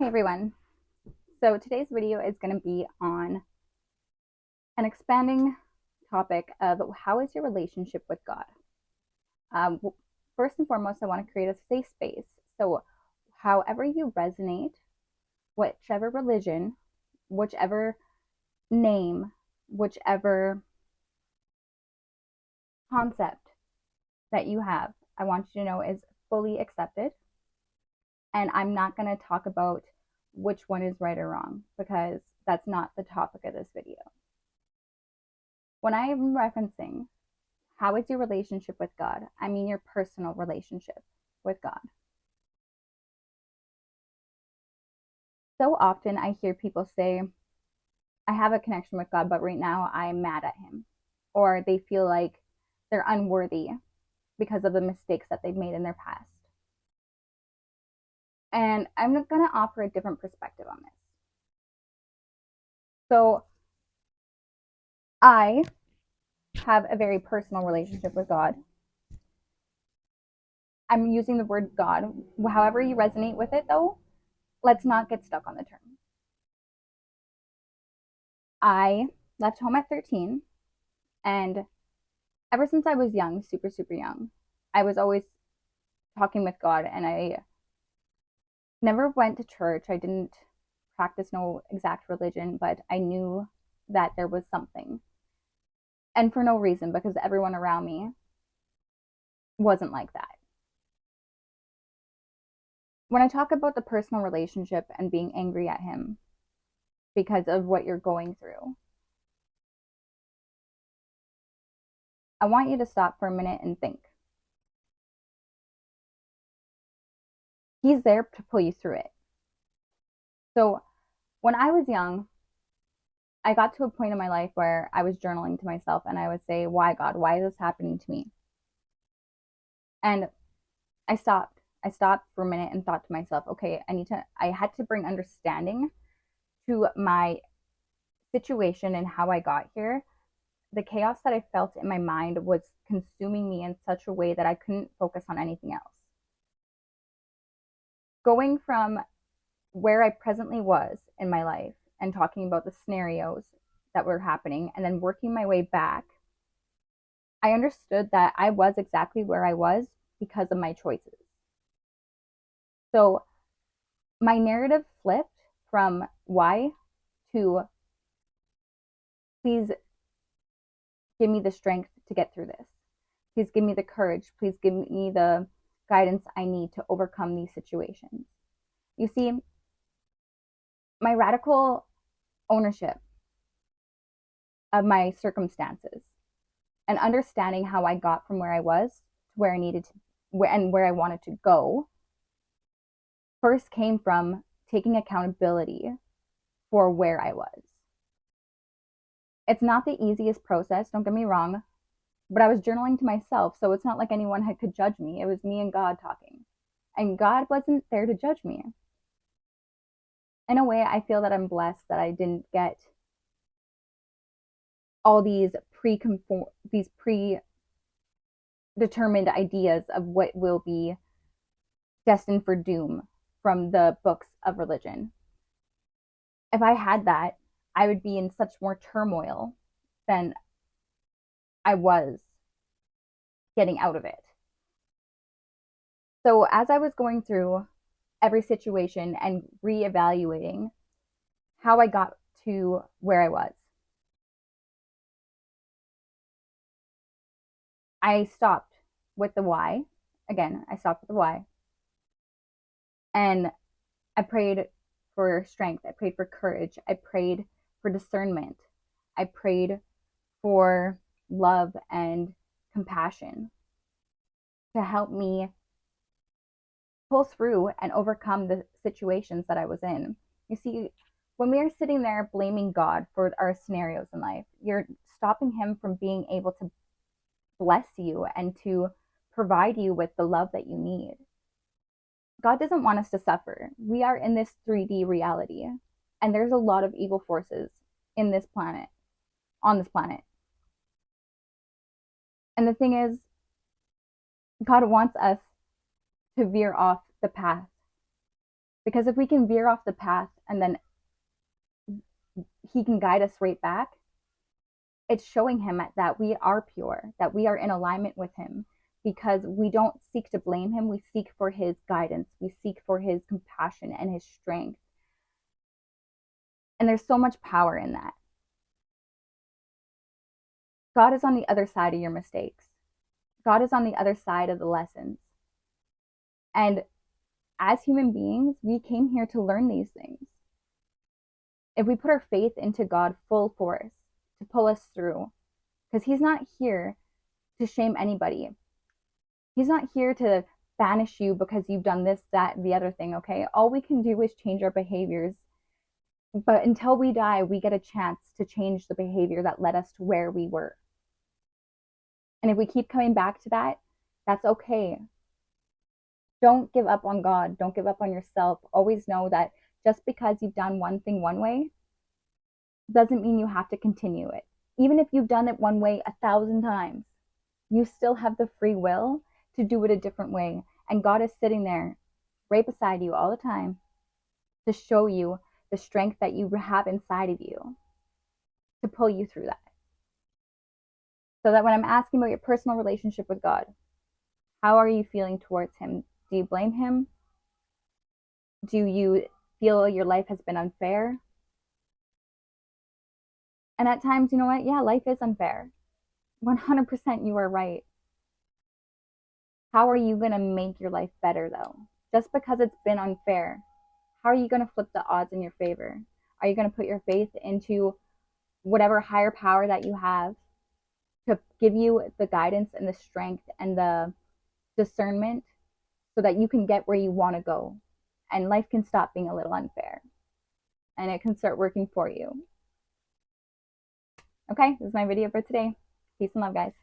Hey everyone. So today's video is going to be on an expanding topic of how is your relationship with God. Um, First and foremost, I want to create a safe space. So, however you resonate, whichever religion, whichever name, whichever concept that you have, I want you to know is fully accepted. And I'm not going to talk about which one is right or wrong because that's not the topic of this video. When I am referencing how is your relationship with God, I mean your personal relationship with God. So often I hear people say, I have a connection with God, but right now I'm mad at him. Or they feel like they're unworthy because of the mistakes that they've made in their past. And I'm going to offer a different perspective on this. So I have a very personal relationship with God. I'm using the word God. However you resonate with it, though, let's not get stuck on the term. I left home at 13, and ever since I was young, super, super young, I was always talking with God, and I never went to church. I didn't practice no exact religion, but I knew that there was something. And for no reason, because everyone around me wasn't like that. When I talk about the personal relationship and being angry at him because of what you're going through, I want you to stop for a minute and think. He's there to pull you through it. So when I was young, I got to a point in my life where I was journaling to myself and I would say, why God? Why is this happening to me? And I stopped. I stopped for a minute and thought to myself, okay, I had to bring understanding to my situation and how I got here. The chaos that I felt in my mind was consuming me in such a way that I couldn't focus on anything else. Going from where I presently was in my life and talking about the scenarios that were happening and then working my way back, I understood that I was exactly where I was because of my choices. So my narrative flipped from why to please give me the strength to get through this. Please give me the courage. Please give me the guidance I need to overcome these situations. You see, my radical ownership of my circumstances and understanding how I got from where I was to where I needed to where I wanted to go first came from taking accountability for where I was. It's not the easiest process, don't get me wrong, but I was journaling to myself, so it's not like anyone could judge me. It was me and God talking. And God wasn't there to judge me. In a way, I feel that I'm blessed that I didn't get all these predetermined ideas of what will be destined for doom from the books of religion. If I had that, I would be in such more turmoil than I was getting out of it. So as I was going through every situation and reevaluating how I got to where I was, I stopped with the why. Again, I stopped with the why. And I prayed for strength. I prayed for courage. I prayed for discernment. I prayed for love and compassion to help me pull through and overcome the situations that I was in. You see, when we are sitting there blaming God for our scenarios in life, you're stopping him from being able to bless you and to provide you with the love that you need. God doesn't want us to suffer. We are in this 3D reality, and there's a lot of evil forces in this planet, on this planet. And the thing is, God wants us to veer off the path Because if we can veer off the path and then he can guide us right back, it's showing him that we are pure, that we are in alignment with him, because we don't seek to blame him. We seek for his guidance. We seek for his compassion and his strength. And there's so much power in that. God is on the other side of your mistakes. God is on the other side of the lessons. And as human beings, we came here to learn these things. If we put our faith into God full force to pull us through, because he's not here to shame anybody. He's not here to banish you because you've done this, that, the other thing, okay? All we can do is change our behaviors. But until we die, we get a chance to change the behavior that led us to where we were. And if we keep coming back to that, that's okay. Don't give up on God. Don't give up on yourself. Always know that just because you've done one thing one way doesn't mean you have to continue it. Even if you've done it one way 1,000 times, you still have the free will to do it a different way. And God is sitting there right beside you all the time to show you the strength that you have inside of you to pull you through that. So that when I'm asking about your personal relationship with God, how are you feeling towards him? Do you blame him? Do you feel your life has been unfair? And at times, you know what? Yeah, life is unfair. 100% you are right. How are you going to make your life better, though? Just because it's been unfair, how are you going to flip the odds in your favor? Are you going to put your faith into whatever higher power that you have to give you the guidance and the strength and the discernment so that you can get where you want to go? And life can stop being a little unfair and it can start working for you. Okay, this is my video for today. Peace and love, guys.